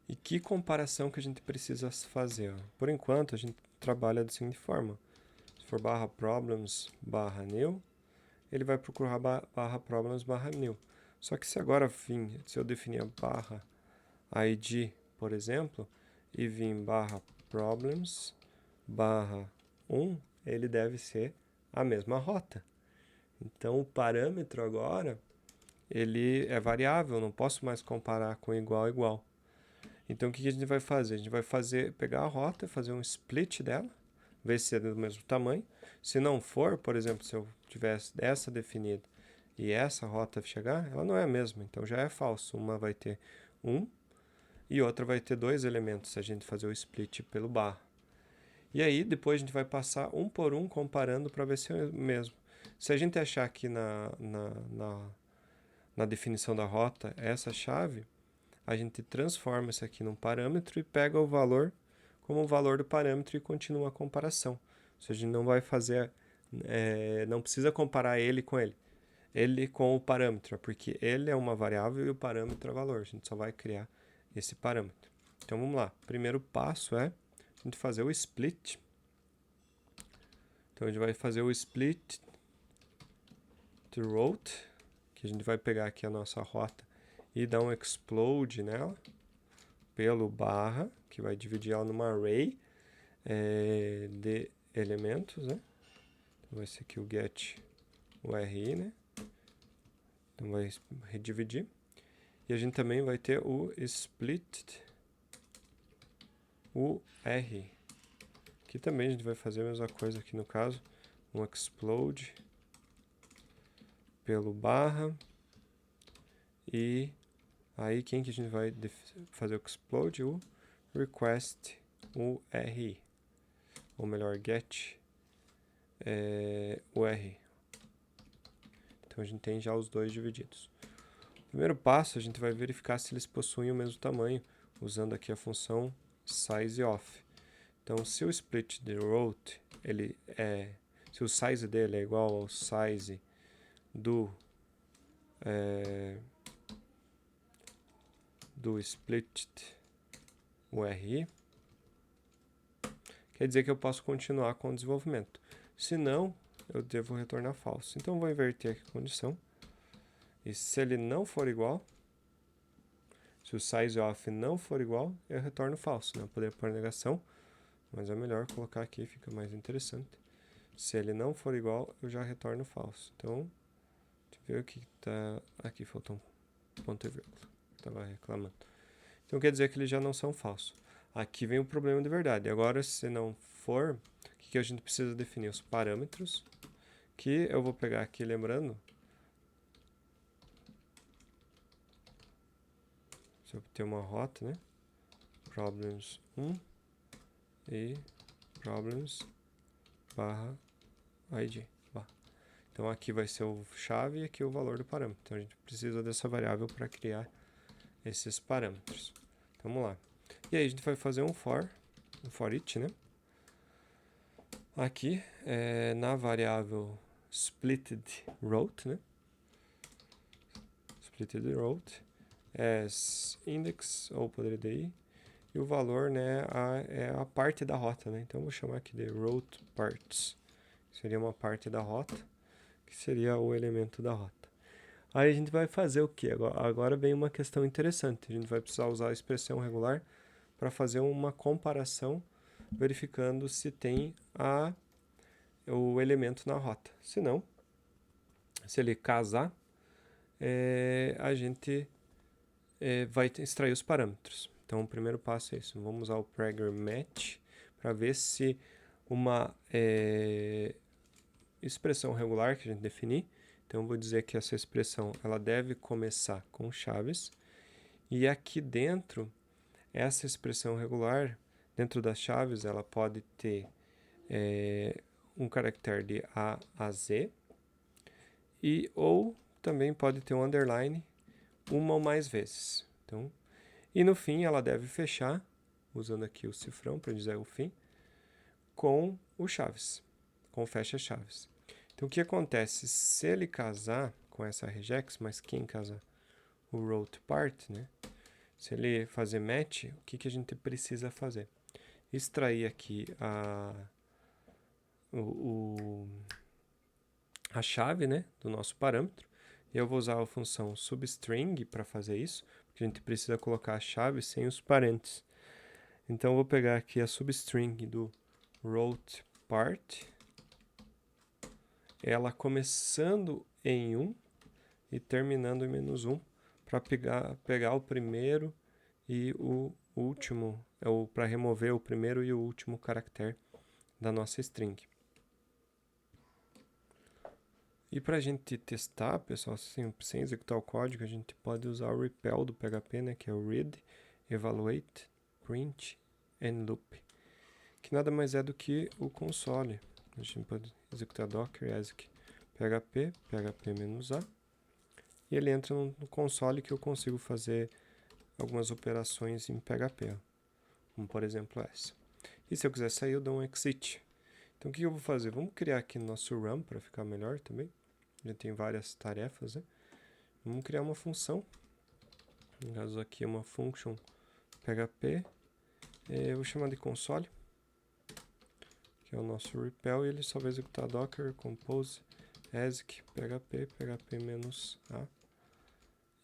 E que comparação que a gente precisa fazer? Ó? Por enquanto, a gente trabalha da seguinte forma. Se for barra problems barra new, ele vai procurar barra problems barra new. Só que se agora se eu definir a barra id, por exemplo, e vir barra problems barra 1, ele deve ser a mesma rota. Então o parâmetro agora, ele é variável, não posso mais comparar com igual a igual. Então o que a gente vai fazer? A gente vai pegar a rota, fazer um split dela, ver se é do mesmo tamanho. Se não for, por exemplo, se eu tivesse essa definida e essa rota chegar, ela não é a mesma, então já é falso. Uma vai ter 1 e outra vai ter 2 elementos se a gente fazer o split pelo barra. E aí depois a gente vai passar um por um comparando para ver se é o mesmo. Se a gente achar aqui na definição da rota essa chave, a gente transforma isso aqui num parâmetro e pega o valor como o valor do parâmetro e continua a comparação. Ou seja, a gente não vai fazer, não precisa comparar ele com o parâmetro, porque ele é uma variável e o parâmetro é valor. A gente só vai criar esse parâmetro. Então vamos lá. O primeiro passo é a gente fazer o split. Então a gente vai fazer o split to route, que a gente vai pegar aqui a nossa rota e dar um explode nela pelo barra, que vai dividir ela numa array de elementos, né? Então vai ser aqui o get URI, né? Então vai redividir. E a gente também vai ter o split UR, que também a gente vai fazer a mesma coisa aqui no caso, um explode pelo barra. E aí quem que a gente vai fazer o explode? O request URI, ou melhor, get URI. Então a gente tem já os dois divididos. Primeiro passo, a gente vai verificar se eles possuem o mesmo tamanho, usando aqui a função sizeOf. Então, se o split de route, se o size dele é igual ao size do split URI, quer dizer que eu posso continuar com o desenvolvimento. Se não, eu devo retornar falso. Então, eu vou inverter aqui a condição. E se ele não for igual, se o sizeOf não for igual, eu retorno falso. Não poderia pôr negação, mas é melhor colocar aqui, fica mais interessante. Se ele não for igual, eu já retorno falso. Então, deixa eu ver o que está aqui, faltou um ponto e vírgula. Estava reclamando. Então quer dizer que eles já não são falsos. Aqui vem o problema de verdade. Agora, se não for, o que a gente precisa definir? Os parâmetros, que eu vou pegar aqui, lembrando, se eu ter uma rota, né? Problems 1 e problems barra id. Então aqui vai ser o chave e aqui o valor do parâmetro. Então a gente precisa dessa variável para criar esses parâmetros. Então, vamos lá. E aí a gente vai fazer um for each, né? Aqui na variável splitedRoute, né? SplitedRoute as index, ou poderia ir, e o valor, né, é a parte da rota, né? Então eu vou chamar aqui de route parts, que seria uma parte da rota, que seria o elemento da rota. Aí a gente vai fazer o que? Agora vem uma questão interessante. A gente vai precisar usar a expressão regular para fazer uma comparação, verificando se tem o elemento na rota. Se não, se ele casar, a gente vai extrair os parâmetros. Então o primeiro passo é isso. Vamos usar o PregMatch para ver se uma expressão regular que a gente definir. Então eu vou dizer que essa expressão ela deve começar com chaves. E aqui dentro, essa expressão regular, dentro das chaves, ela pode ter um caractere de A a Z, ou também pode ter um underline uma ou mais vezes. Então, e no fim ela deve fechar, usando aqui o cifrão para dizer o fim, com o chaves, com o fecha-chaves. Então o que acontece? Se ele casar com essa regex, mas quem casar? O route part, né? Se ele fazer match, o que a gente precisa fazer? Extrair aqui a chave, né, do nosso parâmetro. E eu vou usar a função substring para fazer isso, porque a gente precisa colocar a chave sem os parênteses. Então eu vou pegar aqui a substring do root part, ela começando em 1 e terminando em -1, para pegar o primeiro e o último, para remover o primeiro e o último caractere da nossa string. E para a gente testar, pessoal, sem executar o código, a gente pode usar o REPL do PHP, né, que é o read, evaluate, print and loop, que nada mais é do que o console. A gente pode executar docker exec php, php-a, e ele entra no console que eu consigo fazer algumas operações em PHP, ó, como por exemplo essa. E se eu quiser sair, eu dou um exit. Então o que eu vou fazer? Vamos criar aqui no nosso run para ficar melhor também. Já tem várias tarefas, né? Vamos criar uma função. No caso aqui é uma function PHP. Eu vou chamar de console, que é o nosso REPL, e ele só vai executar docker compose exec php php-a.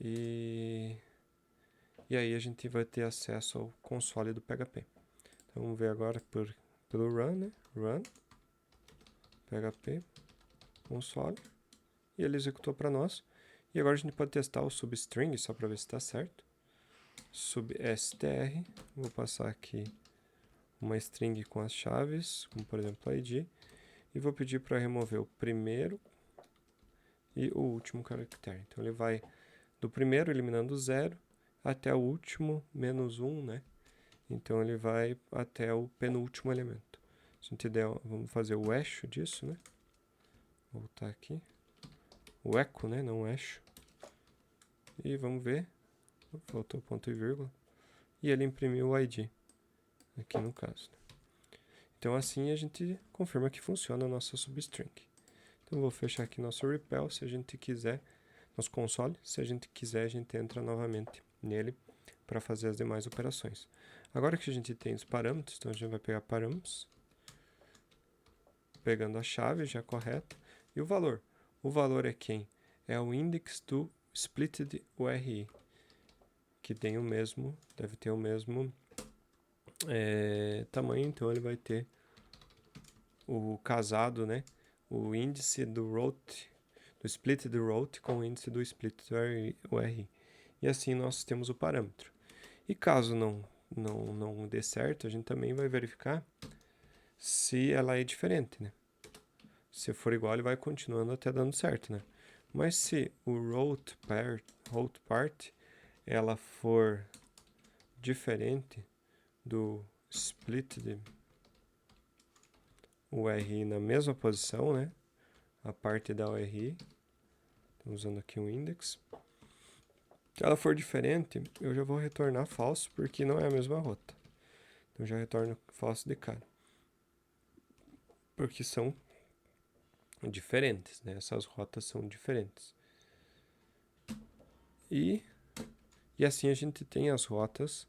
E aí a gente vai ter acesso ao console do PHP. Então vamos ver agora pelo run, né? Run PHP console, e ele executou para nós. E agora a gente pode testar o substring só para ver se está certo. Substr, vou passar aqui uma string com as chaves, como por exemplo id, e vou pedir para remover o primeiro e o último caractere. Então ele vai do primeiro eliminando o 0 até o último -1, né? Então ele vai até o penúltimo elemento. Se a gente der, vamos fazer o echo disso, né? Vou voltar aqui. O echo, né? Não o echo. E vamos ver. Faltou ponto e vírgula. E ele imprimiu o ID, aqui no caso. Então assim a gente confirma que funciona a nossa substring. Então vou fechar aqui nosso REPL, se a gente quiser, nosso console, se a gente quiser a gente entra novamente nele para fazer as demais operações. Agora que a gente tem os parâmetros, então a gente vai pegar parâmetros, pegando a chave já correta, e o valor. O valor é quem? É o index do splitted URI, que tem o mesmo, deve ter o mesmo tamanho, então ele vai ter o casado, né? O índice do root, do split do root com o índice do split do URI. E assim nós temos o parâmetro. E caso não dê certo, a gente também vai verificar se ela é diferente, né? Se for igual, ele vai continuando até dando certo, né? Mas se o root part ela for diferente do split URI na mesma posição, né? A parte da URI, estamos usando aqui um index. Se ela for diferente, eu já vou retornar falso, porque não é a mesma rota. Então já retorno falso de cara. Porque são diferentes, né? Essas rotas são diferentes. E assim a gente tem as rotas,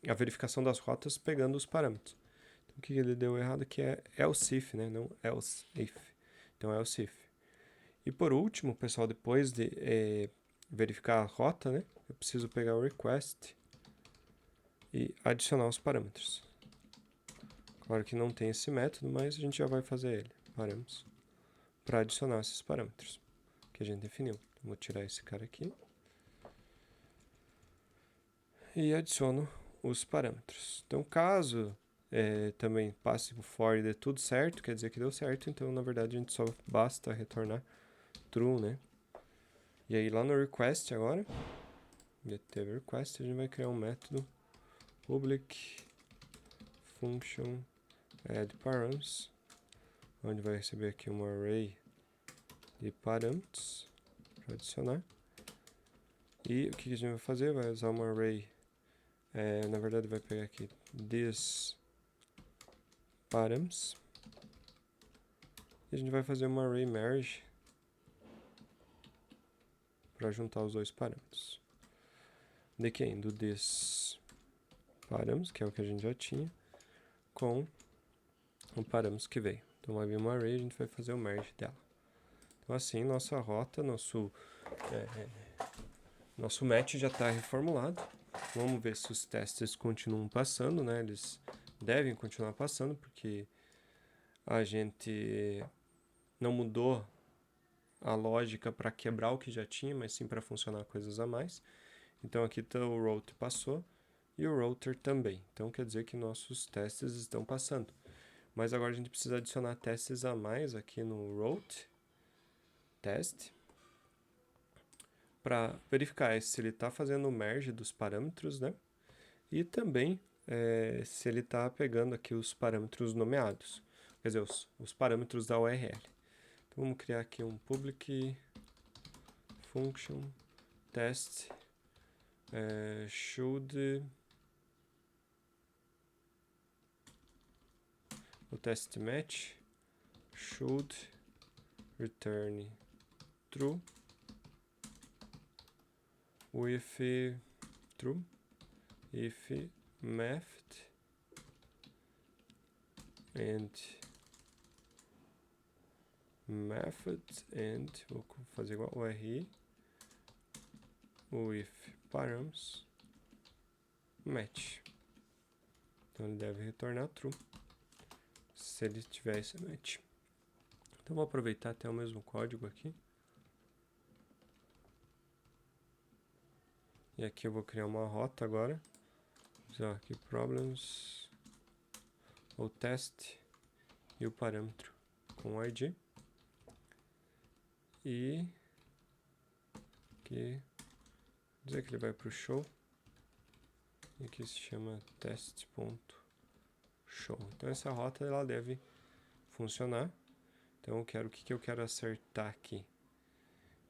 a verificação das rotas pegando os parâmetros. Então o que ele deu errado aqui é else if, né? Não else if. Então else if. E por último, pessoal, depois de verificar a rota, né? Eu preciso pegar o request e adicionar os parâmetros. Claro que não tem esse método, mas a gente já vai fazer ele, parâmetros, para adicionar esses parâmetros que a gente definiu. Vou tirar esse cara aqui e adiciono os parâmetros. Então, caso também passe o for e dê tudo certo, quer dizer que deu certo, então na verdade a gente só basta retornar true, né? E aí lá no request agora, teve request, a gente vai criar um método public function add params, onde vai receber aqui uma array de parâmetros para adicionar. E o que a gente vai fazer? Vai usar uma array, na verdade vai pegar aqui this params, e a gente vai fazer uma array merge para juntar os dois parâmetros. de quem? Do this params, que é o que a gente já tinha, com o params que veio. Então, vai vir uma array, a gente vai fazer o merge dela. Então, assim, nossa rota, nosso match já está reformulado. Vamos ver se os testes continuam passando, né? Eles devem continuar passando, porque a gente não mudou a lógica para quebrar o que já tinha, mas sim para funcionar coisas a mais. Então aqui tá, o route passou e o router também. Então quer dizer que nossos testes estão passando. Mas agora a gente precisa adicionar testes a mais aqui no route test para verificar se ele está fazendo o merge dos parâmetros, né? E também se ele está pegando aqui os parâmetros nomeados, quer dizer, os parâmetros da URL. Então vamos criar aqui um public function test should o test match should return true with true if math and method and vou fazer igual URI with params match. Então ele deve retornar true se ele tiver esse match. Então vou aproveitar até o mesmo código aqui. E aqui eu vou criar uma rota agora. Vou aqui problems, o teste e o parâmetro com o ID. E aqui dizer que ele vai para o show. E aqui se chama test.show. Então essa rota ela deve funcionar. Então eu quero, o que eu quero acertar aqui?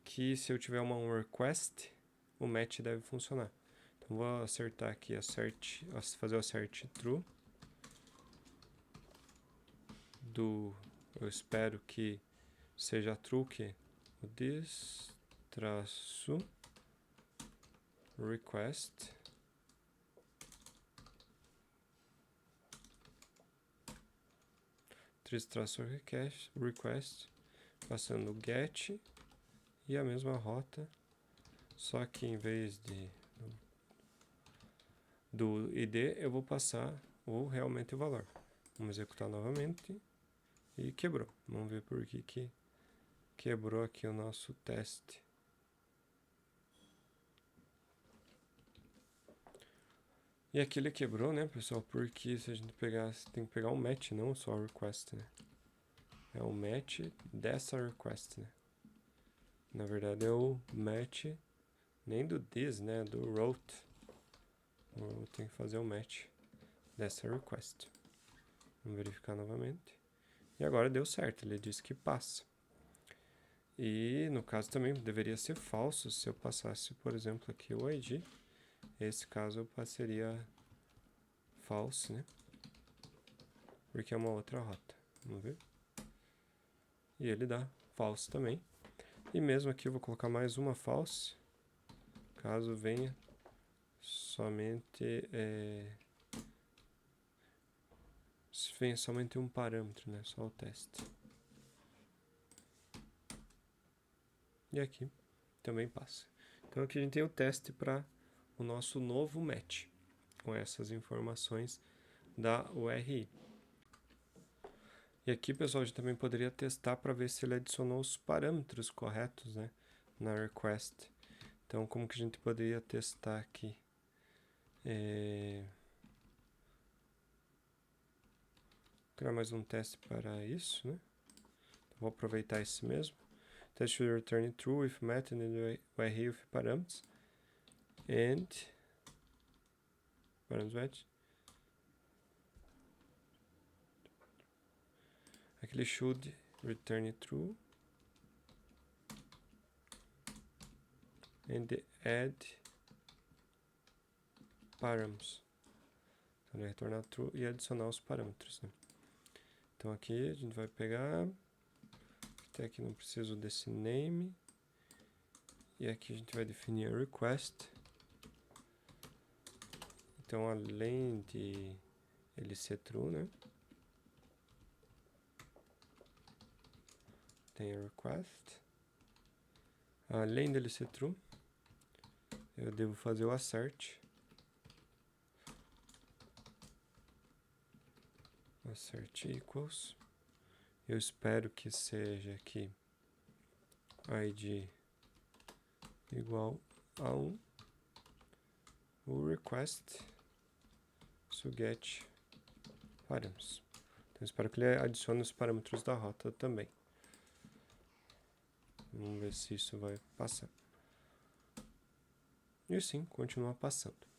Que se eu tiver uma request, o match deve funcionar. Então vou acertar aqui, fazer o assert true eu espero que seja true que o this traço request request passando get e a mesma rota, só que em vez do id eu vou passar realmente o valor. Vamos executar novamente e quebrou. Vamos ver por que quebrou aqui o nosso teste. E aqui ele quebrou, né, pessoal? Porque se a gente pegar, tem que pegar um match, não só a request, né? É o match dessa request, né? Na verdade é o match nem do this, né? Do route. Eu tenho que fazer o match dessa request. Vamos verificar novamente. E agora deu certo, ele disse que passa. E no caso também deveria ser falso se eu passasse, por exemplo, aqui o ID. Nesse caso eu passaria false, né? Porque é uma outra rota. Vamos ver. E ele dá false também. E mesmo aqui eu vou colocar mais uma false, caso venha somente um parâmetro, né? Só o teste. E aqui também passa. Então aqui a gente tem o teste para o nosso novo match, com essas informações da URI. E aqui, pessoal, a gente também poderia testar para ver se ele adicionou os parâmetros corretos, né, na request. Então, como que a gente poderia testar aqui? Criar mais um teste para isso, né? Então, vou aproveitar esse mesmo. Test should return true if met in the URI with params and params match. Aquele should return true and add params. Então ele vai retornar true e adicionar os parâmetros, né? Então aqui a gente vai pegar, até aqui não preciso desse name, e aqui a gente vai definir a request Então, além de ele ser true, né? Tem a request. Além dele ser true, eu devo fazer o assert. Assert equals. Eu espero que seja aqui id igual a 1. O request get parâmetros. Então, espero que ele adicione os parâmetros da rota também. Vamos ver se isso vai passar. E sim, continua passando.